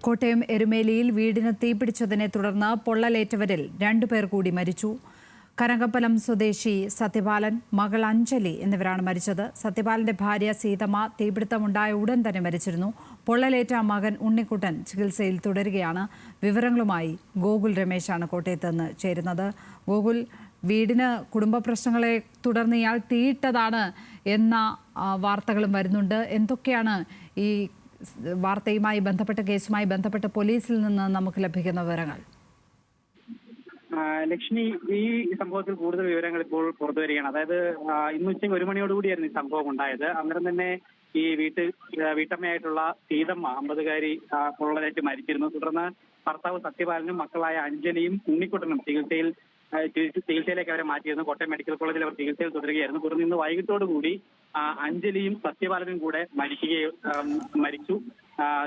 കോട്ടയം എരുമേലിയിൽ വീടിന് തീപിടിച്ചതിനെ തുടർന്ന് പൊള്ളലേറ്റവരിൽ 2 പേർ കൂടി മരിച്ചു. കനകപ്പലം സ്വദേശി സത്യപാലൻ, മകൾ അഞ്ജലി എന്നിവരാണ് മരിച്ചത്. സത്യപാലന്റെ ഭാര്യ സീതമ്മ തീപിടുത്തമുണ്ടായ ഉടൻ തന്നെ മരിച്ചിരുന്നു. പൊള്ളലേറ്റ മകൻ ഉണ്ണിക്കുട്ടൻ ചികിത്സയിൽ തുടരുകയാണ്. വിവരങ്ങളുമായി ഗോകുൽ രമേശാണ് കോട്ടയത്ത് നിന്ന് ചേരുന്നത്. ഗോകുൽ, വീടിന് കുടുംബ പ്രശ്നങ്ങളെ തുടർന്ന് ഇയാൾ തീയിട്ടതാണ് എന്ന വാർത്തകളും വരുന്നുണ്ട്. എന്തൊക്കെയാണ് ഈ വാർത്തയുമായി ബന്ധപ്പെട്ട കേസുമായി ബന്ധപ്പെട്ട് പോലീസിൽ നിന്ന് നമുക്ക് ലഭിക്കുന്ന വിവരങ്ങൾ? ലക്ഷ്മി, ഈ സംഭവത്തിൽ കൂടുതൽ വിവരങ്ങൾ ഇപ്പോൾ പുറത്തു വരികയാണ്. അതായത് ഇന്ന് ഉച്ചയ്ക്ക് 1 മണിയോടുകൂടിയായിരുന്നു ഈ സംഭവം ഉണ്ടായത്. അന്നേരം തന്നെ ഈ വീട്ടമ്മയായിട്ടുള്ള സീതമ്മ 50-കാരി പൊള്ളലേറ്റ് മരിച്ചിരുന്നു. തുടർന്ന് ഭർത്താവ് സത്യപാലനും മക്കളായ അഞ്ജലിയും ഉണ്ണിക്കുട്ടനും ചികിത്സയിലേക്ക് അവരെ മാറ്റിയിരുന്നു. കോട്ടയം മെഡിക്കൽ കോളേജിൽ അവർ ചികിത്സയിൽ തുടരുകയായിരുന്നു. തുടർന്ന് ഇന്ന് വൈകിട്ടോടുകൂടി അഞ്ജലിയും സത്യപാലനും കൂടെ മരിച്ചു.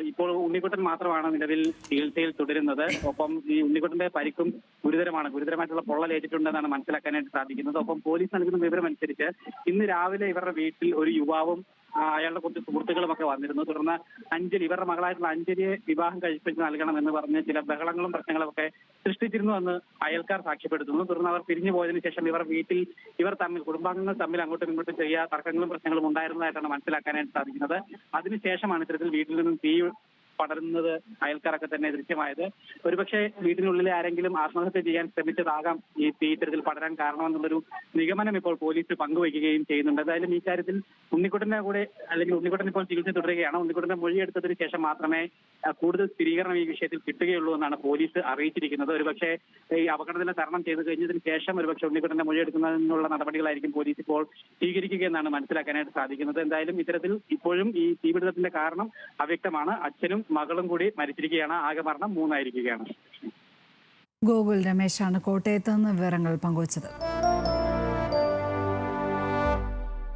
ഇപ്പോൾ ഉണ്ണിക്കുട്ടൻ മാത്രമാണ് നിലവിൽ ചികിത്സയിൽ തുടരുന്നത്. ഒപ്പം ഈ ഉണ്ണിക്കുട്ടന്റെ പരിക്കും ഗുരുതരമായിട്ടുള്ള പൊള്ളലേറ്റിട്ടുണ്ടെന്നാണ് മനസ്സിലാക്കാനായിട്ട് സാധിക്കുന്നത്. ഒപ്പം പോലീസ് നൽകുന്ന വിവരം അനുസരിച്ച് ഇന്ന് രാവിലെ ഇവരുടെ വീട്ടിൽ ഒരു യുവാവും അയാളുടെ കുറച്ച് സുഹൃത്തുക്കളുമൊക്കെ വന്നിരുന്നു. തുടർന്ന് ഇവരുടെ മകളായിട്ടുള്ള അഞ്ജലിയെ വിവാഹം കഴിപ്പിച്ച് നൽകണമെന്ന് പറഞ്ഞ് ചില ബഹളങ്ങളും പ്രശ്നങ്ങളും ഒക്കെ സൃഷ്ടിച്ചിരുന്നുവെന്ന് അയൽക്കാർ സാക്ഷ്യപ്പെടുത്തുന്നു. തുടർന്ന് അവർ പിരിഞ്ഞു പോയതിനു ശേഷം കുടുംബാംഗങ്ങൾ തമ്മിൽ അങ്ങോട്ടും ഇങ്ങോട്ടും ചെറിയ തർക്കങ്ങളും പ്രശ്നങ്ങളും ഉണ്ടായിരുന്നതായിട്ടാണ് മനസ്സിലാക്കാനായിട്ട് സാധിക്കുന്നത്. അതിനുശേഷമാണ് ഇത്തരത്തിൽ വീട്ടിൽ നിന്നും തീ പടരുന്നത് അയൽക്കാരൊക്കെ തന്നെ ദൃശ്യമായത്. ഒരുപക്ഷെ വീട്ടിനുള്ളിലെ ആരെങ്കിലും ആത്മഹത്യ ചെയ്യാൻ ശ്രമിച്ചതാകാം ഈ തീ ഇത്തരത്തിൽ പടരാൻ കാരണമെന്നുള്ളൊരു നിഗമനം ഇപ്പോൾ പോലീസ് പങ്കുവയ്ക്കുകയും ചെയ്യുന്നുണ്ട്. എന്തായാലും ഈ കാര്യത്തിൽ ഉണ്ണിക്കുട്ടൻ ഇപ്പോൾ ചികിത്സ തുടരുകയാണ്. ഉണ്ണിക്കുട്ടന്റെ മൊഴിയെടുത്തതിന് ശേഷം മാത്രമേ കൂടുതൽ സ്ഥിരീകരണം ഈ വിഷയത്തിൽ കിട്ടുകയുള്ളൂ എന്നാണ് പോലീസ് അറിയിച്ചിരിക്കുന്നത്. ഒരുപക്ഷെ ഈ അപകടത്തിന് തരണം ചെയ്ത് കഴിഞ്ഞതിന് ശേഷം ഒരുപക്ഷെ ഉണ്ണിക്കുട്ടന്റെ മൊഴിയെടുക്കുന്നതിനുള്ള നടപടികളായിരിക്കും പോലീസ് ഇപ്പോൾ സ്വീകരിക്കുക എന്നാണ് മനസ്സിലാക്കാനായിട്ട് സാധിക്കുന്നത്. എന്തായാലും ഇത്തരത്തിൽ ഇപ്പോഴും ഈ തീപിടുത്തത്തിന്റെ കാരണം അവ്യക്തമാണ്. അച്ഛനും മകളും കൂടി മരിച്ചിരിക്കുകയാണ്. ആകെ മരണം 3 ആയിരിക്കുകയാണ്. ഗോകുൽ രമേശാണ് കോട്ടയത്ത് നിന്ന് വിവരങ്ങൾ പങ്കുവച്ചത്.